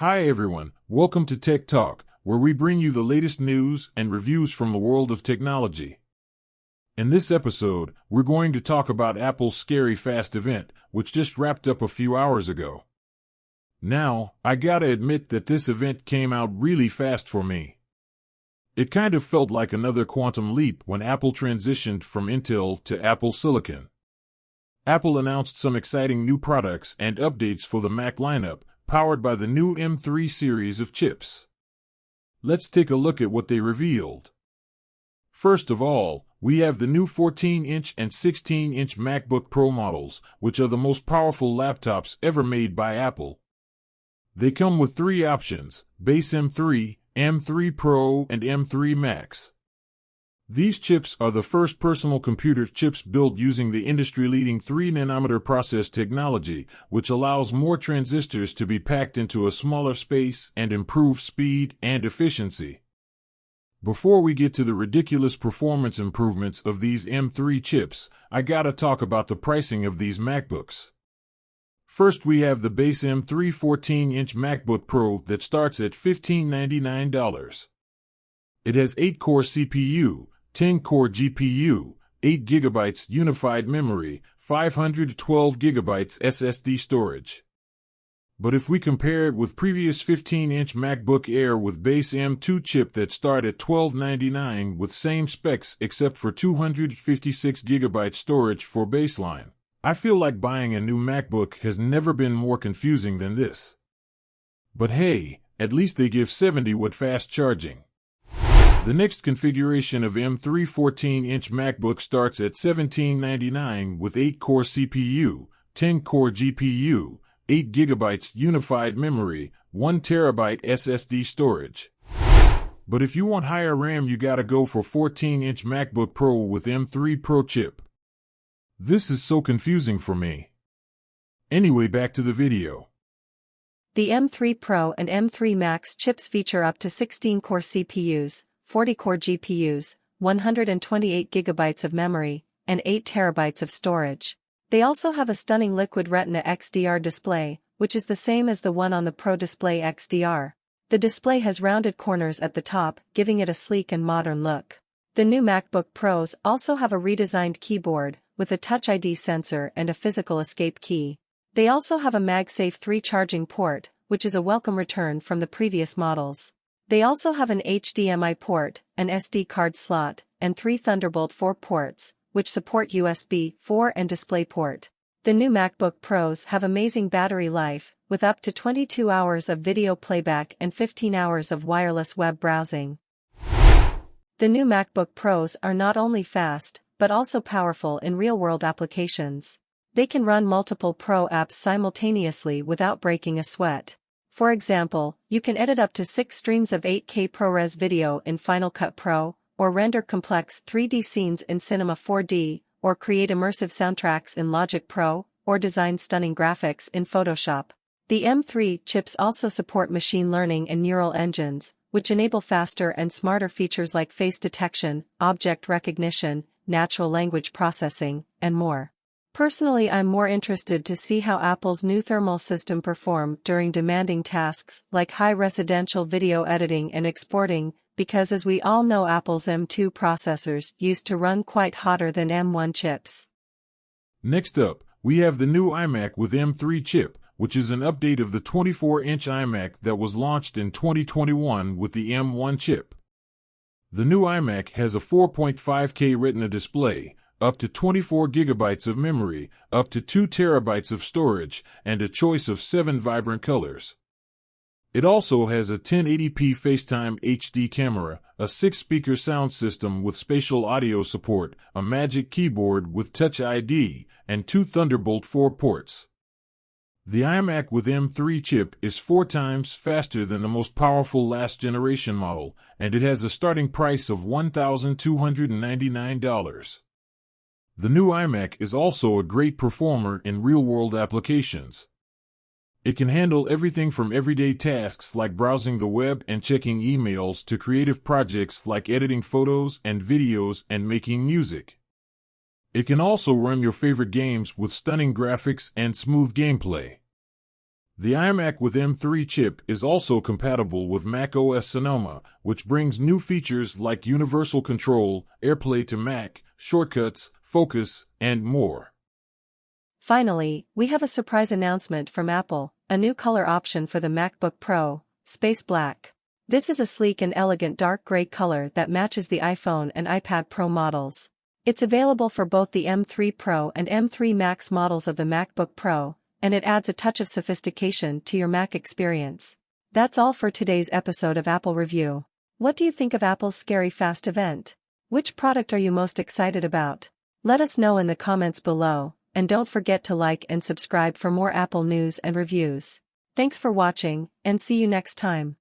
Hi everyone, welcome to Tech Talk, where we bring you the latest news and reviews from the world of technology. In this episode, we're going to talk about Apple's Scary Fast event, which just wrapped up a few hours ago. Now, I gotta admit that this event came out really fast for me. It kind of felt like another quantum leap when Apple transitioned from Intel to Apple Silicon. Apple announced some exciting new products and updates for the Mac lineup, powered by the new M3 series of chips. Let's take a look at what they revealed. First of all, we have the new 14-inch and 16-inch MacBook Pro models, which are the most powerful laptops ever made by Apple. They come with three options: base M3, M3 Pro, and M3 Max. These chips are the first personal computer chips built using the industry-leading 3nm process technology, which allows more transistors to be packed into a smaller space and improve speed and efficiency. Before we get to the ridiculous performance improvements of these M3 chips, I gotta talk about the pricing of these MacBooks. First, we have the base M3 14-inch MacBook Pro that starts at $1,599. It has 8-core CPU, 10-core GPU, 8GB unified memory, 512GB SSD storage. But if we compare it with previous 15-inch MacBook Air with base M2 chip that start at $1,299 with same specs except for 256GB storage for baseline, I feel like buying a new MacBook has never been more confusing than this. But hey, at least they give 70W fast charging. The next configuration of M3 14-inch MacBook starts at $1,799 with 8-core CPU, 10-core GPU, 8GB unified memory, 1TB SSD storage. But if you want higher RAM, you gotta go for 14-inch MacBook Pro with M3 Pro chip. This is so confusing for me. Anyway, back to the video. The M3 Pro and M3 Max chips feature up to 16-core CPUs, 40-core GPUs, 128GB of memory, and 8TB of storage. They also have a stunning Liquid Retina XDR display, which is the same as the one on the Pro Display XDR. The display has rounded corners at the top, giving it a sleek and modern look. The new MacBook Pros also have a redesigned keyboard, with a Touch ID sensor and a physical escape key. They also have a MagSafe 3 charging port, which is a welcome return from the previous models. They also have an HDMI port, an SD card slot, and 3 Thunderbolt 4 ports, which support USB 4 and DisplayPort. The new MacBook Pros have amazing battery life, with up to 22 hours of video playback and 15 hours of wireless web browsing. The new MacBook Pros are not only fast, but also powerful in real-world applications. They can run multiple Pro apps simultaneously without breaking a sweat. For example, you can edit up to 6 streams of 8K ProRes video in Final Cut Pro, or render complex 3D scenes in Cinema 4D, or create immersive soundtracks in Logic Pro, or design stunning graphics in Photoshop. The M3 chips also support machine learning and neural engines, which enable faster and smarter features like face detection, object recognition, natural language processing, and more. Personally, I'm more interested to see how Apple's new thermal system perform during demanding tasks like high residential video editing and exporting, because as we all know, Apple's M2 processors used to run quite hotter than M1 chips. Next up, we have the new iMac with M3 chip, which is an update of the 24-inch iMac that was launched in 2021 with the M1 chip. The new iMac has a 4.5K Retina display, up to 24GB of memory, up to 2TB of storage, and a choice of 7 vibrant colors. It also has a 1080p FaceTime HD camera, a 6-speaker sound system with spatial audio support, a Magic Keyboard with Touch ID, and 2 Thunderbolt 4 ports. The iMac with M3 chip is 4 times faster than the most powerful last-generation model, and it has a starting price of $1,299. The new iMac is also a great performer in real-world applications. It can handle everything from everyday tasks like browsing the web and checking emails to creative projects like editing photos and videos and making music. It can also run your favorite games with stunning graphics and smooth gameplay. The iMac with M3 chip is also compatible with macOS Sonoma, which brings new features like universal control, AirPlay to Mac, shortcuts, focus, and more. Finally, we have a surprise announcement from Apple, a new color option for the MacBook Pro, Space Black. This is a sleek and elegant dark gray color that matches the iPhone and iPad Pro models. It's available for both the M3 Pro and M3 Max models of the MacBook Pro, and it adds a touch of sophistication to your Mac experience. That's all for today's episode of Apple Review. What do you think of Apple's Scary Fast event? Which product are you most excited about? Let us know in the comments below, and don't forget to like and subscribe for more Apple news and reviews. Thanks for watching, and see you next time.